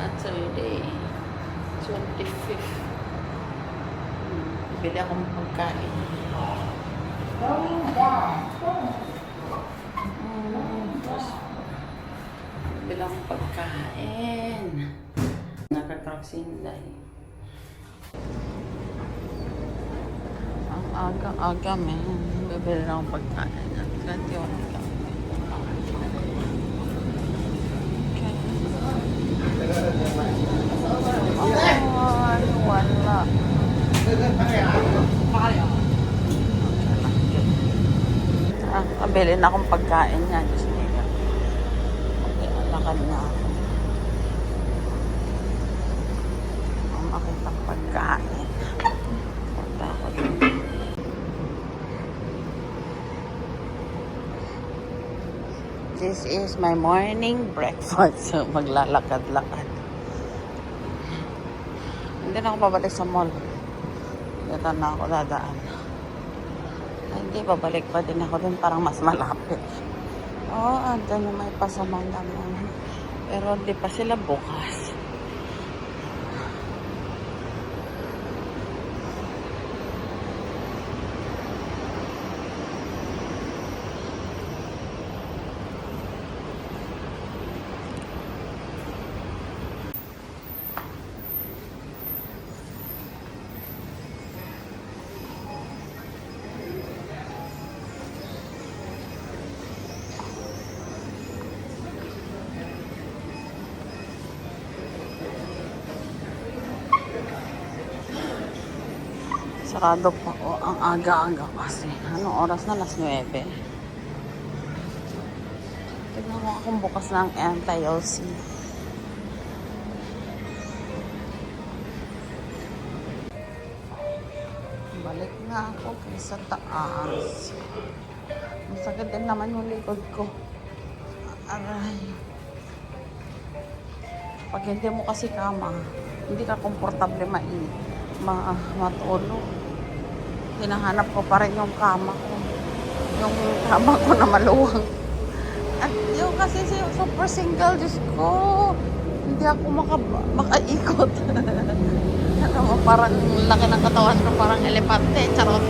Saturday, 25th. Bili akong pagkain. Bili akong pagkain. Nakakraksinday. Ang aga-aga, man. Bibili na akong pagkain. 21 lang. Wala. Kabili na akong pagkain niya. Diyos niya. Okay, alakad na ako. Ang makitang pagkain. Punta ako dito. This is my morning breakfast. So, maglalakad-lakad. Hindi na ako pabalik sa mall. Dito na ako dadaan. Hindi, babalik pa din ako dun. Parang mas malapit. Oo, andun yung may pasama naman. Pero hindi pa sila bukas. Sarado pa ko. Ang aga-aga kasi. Anong oras na? Alas 9. Tignan mo akong bukas ng NTLC. Balik na ako kaysa taas. Masakit din naman yung likod ko. Aray. Pag hindi mo kasi kama, hindi ka komportable matulog. Hinahanap ko pa rin yung kama ko. Yung kama ko na maluwang. At yung kasi super single, Diyos ko. Hindi ako makaikot. Ano mo, parang laki ng katawan ko, parang elepante. Charot.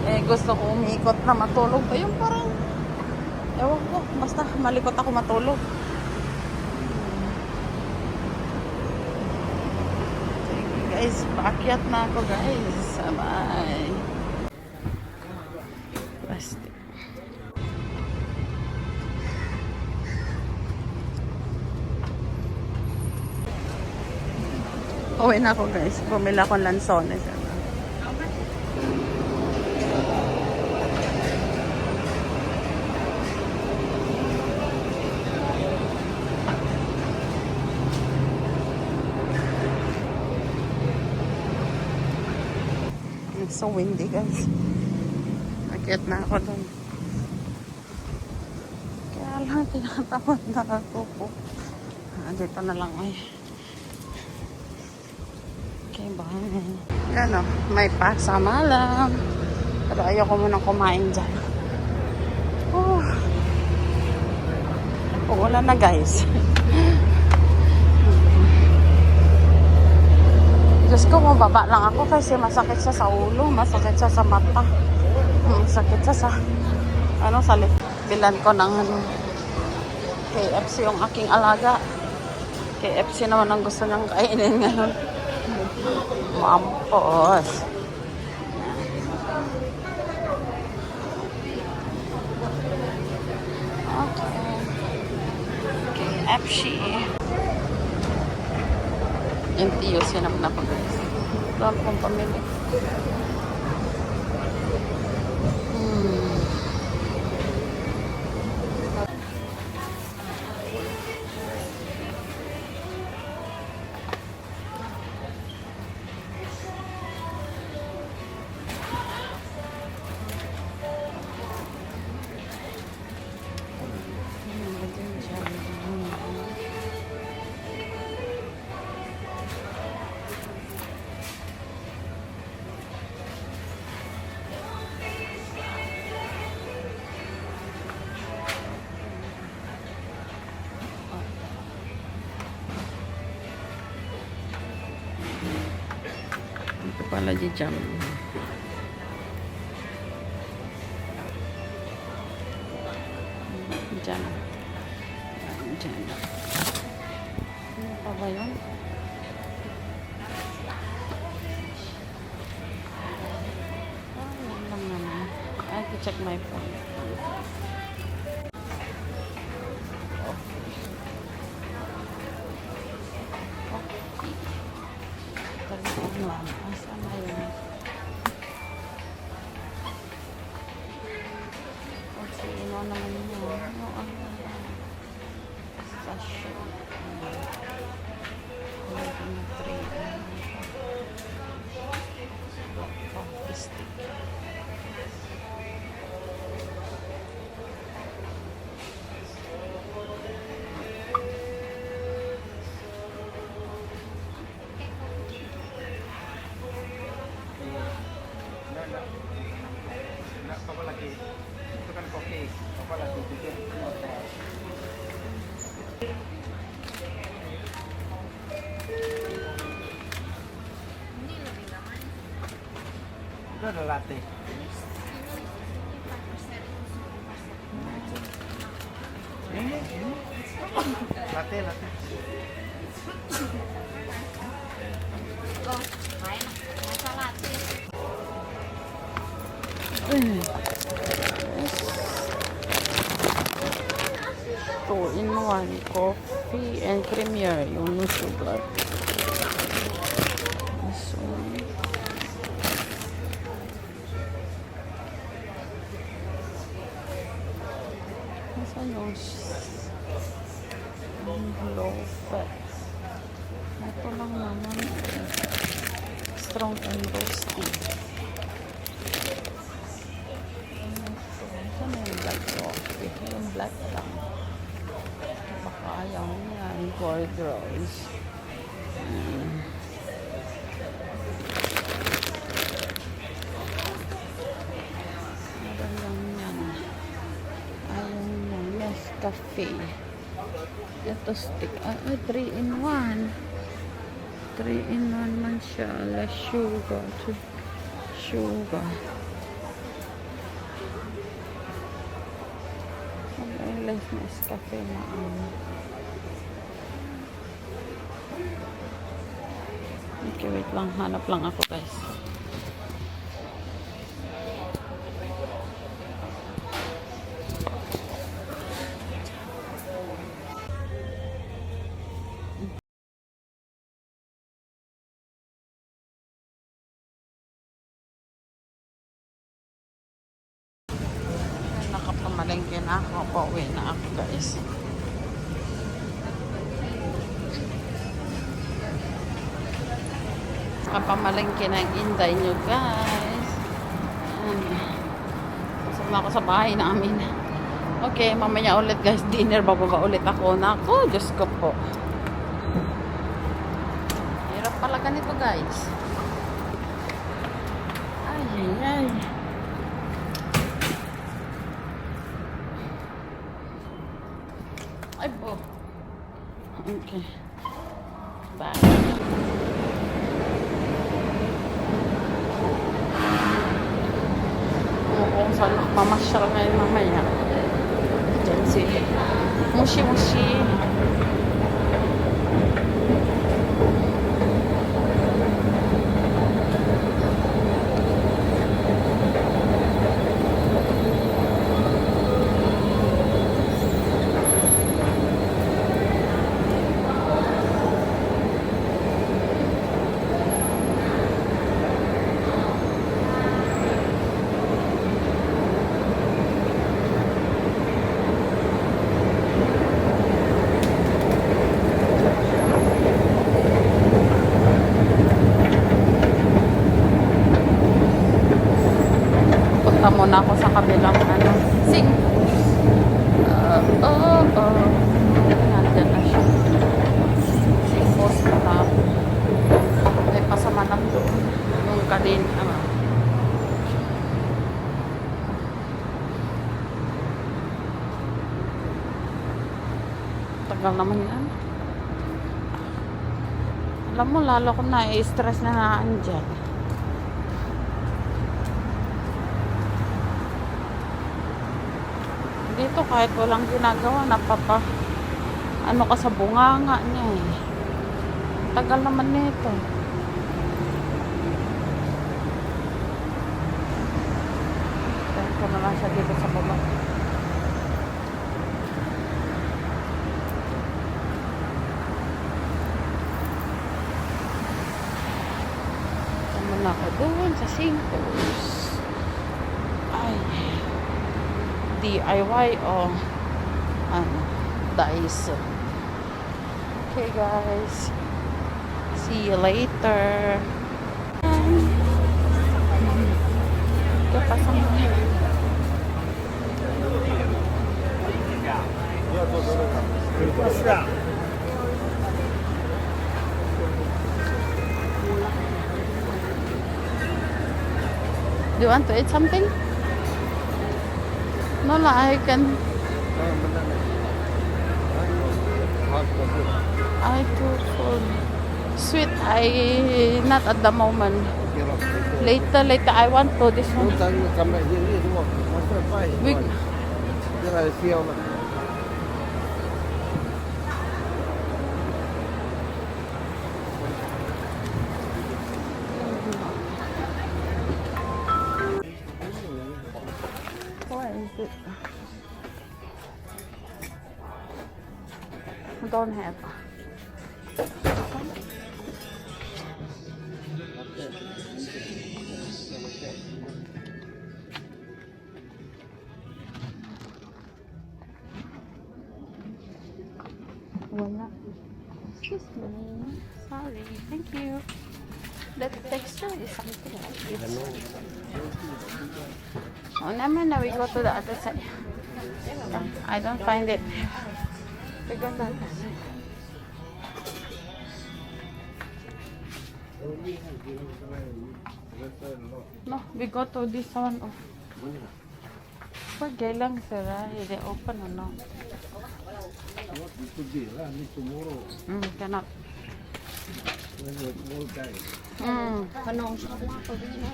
Eh, gusto ko umiikot na matulog. Yung parang, ewan ko, basta malikot ako matulog. Guys, paakyat na ako guys. Sabay. Basta. Uwi na ako guys. Bumili akong lansones. It's so windy guys. Akyat na ako doon. Kaya lang tinatawad na ako po. Dito na lang ay. Okay, bye. Yan o, may pasama lang. Pero ayoko munang kumain dyan. Oh. Uulan na guys. Diyos ko, mababa lang ako kasi masakit siya sa ulo, masakit siya sa mata, masakit siya sa, sa bilan ko ng KFC yung aking alaga. KFC naman ang gusto niyang kainin ngayon. Mampos. Okay. KFC. MTUs yun naman ako guys. Dami kong pamili. Technology Jam. Diyan. Diyan. Ano pa ba yun? Yan lang naman. I have to check my phone. Asan na yun? Okay, ano naman yun? Sasha. Coffee stick. Papalaki. Ito kan kopi. Papalaki. Ito ada latte. Ini. Latte, latte. Oh, kain. Masa latte. Two-in-one coffee and creamer, yung no sugar. This one. Nasaan yung low fat? Ito lang naman. Strong and roasty. Saan yung black coffee? Yung black lang. Baka ayaw niya. For girls. Meron lang yan. Ayaw niya. Nescafe. Ito stick. 3-in-1. 3-in-1 man siya. Less sugar. Sugar. Less Nescafe na Okay, wait lang. Hanap lang ako, guys. Nakapamalengke na ako. Pauwi na ako, guys. Nakapamalengke na ang Inday nyo, guys. Kasama ako sa bahay namin. Okay, mamaya ulit, guys. Dinner, bababa ulit ako. Naku, Diyos ko po. Hirap pala ganito, guys. Ay, ay, ay. Ay po. Okay. Bye. Kung saan mamasyal ngayon mamaya. Diyan si Mushi Mushi. Punta muna ako sa kabilang sing. Nandyan na siya. Sing post na. May pasama lang doon. Yung kadin. Tagal naman yan. Alam mo, lalo ko na i-stress na naan dyan. Dito kahit walang ginagawa, napapa ano ka sa bunganga niya eh. Tagal naman nito. Ito na lang siya dito sa baba. Tama na ako doon sa Cinco's. Ay. DIY o ano, Daiso. Okay guys. See you later. Kapasang Do you want to eat something? No, I can. I too full. Sweet, I not at the moment. Later, I want to this one. We, what is it? I don't have. Wala. Excuse me. Sorry. Thank you. The texture is something like this. Oh, naman na. We go to the other side. I don't find it. We go to the other side. No, we go to this one. Oh. Pagay lang sila. Hindi open or no? Cannot. Kanong sa mga pagino.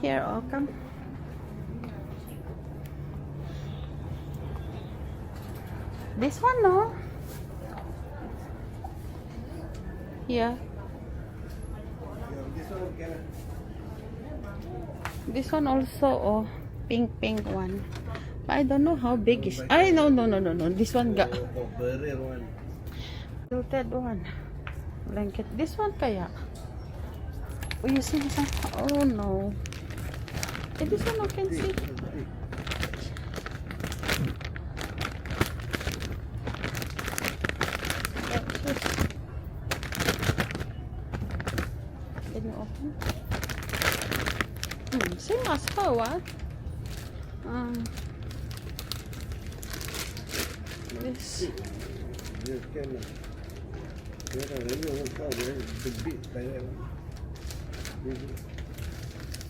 Here, come. This one, no? Yeah. This one also, oh, pink one. But I don't know how big is. Ay, no. This one got tilted one. Blanket. This one kaya. Oh, you see this one? Oh no. This one I can see. Can you open? Same as her, what? This.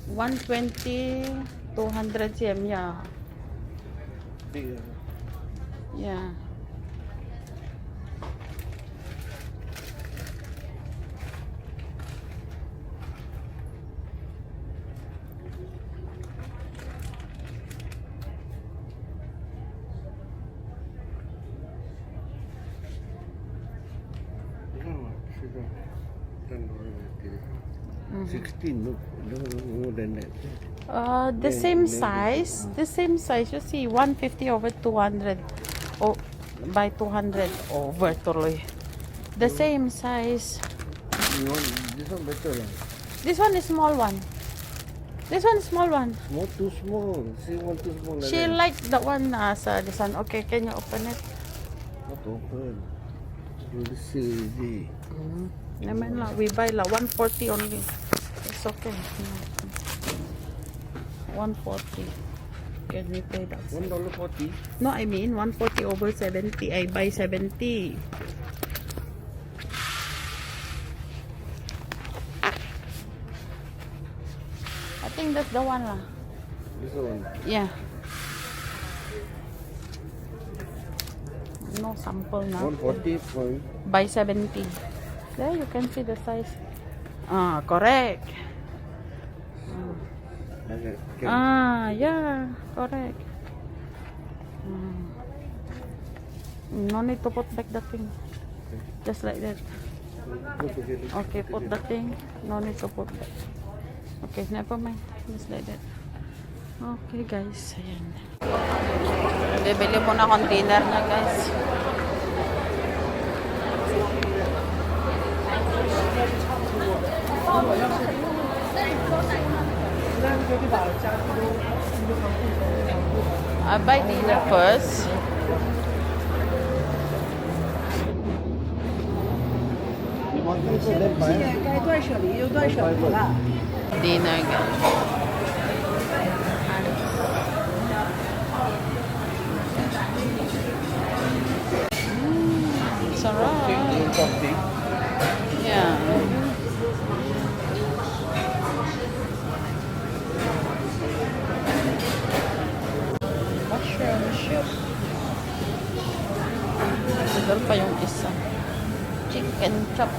120, 200 cm, yeah. Yeah. Mm-hmm. 16, no more than that. The same size. The same size. You see, 150 over 200. Oh, by 200 over tuloy. The same size. You want this one better, lah. This one is small one. This one is small one. Not too small. She want too small. Like She that. like the one sa this one. Okay, can you open it? Not open. You see. Naman lang, we buy 140 only. It's okay. 140. Can we pay that? $1.40. No, I mean 140 over 70. I buy 70. I think that's the one lah. This one. Yeah. No sample na. 140 point. By 70. There you can see the size. Ah, correct. Ah, yeah, correct. No need to put back the thing. Just like that. Okay, put the thing. No need to put back. Okay, never mind. Just like that. Okay, guys. Ayan. Bibili muna akong dinner na, guys. I buy dinner first. Dinner, guys. Sarap. Yeah. Mushroom soup. Tagal pa yung isa. Chicken chop.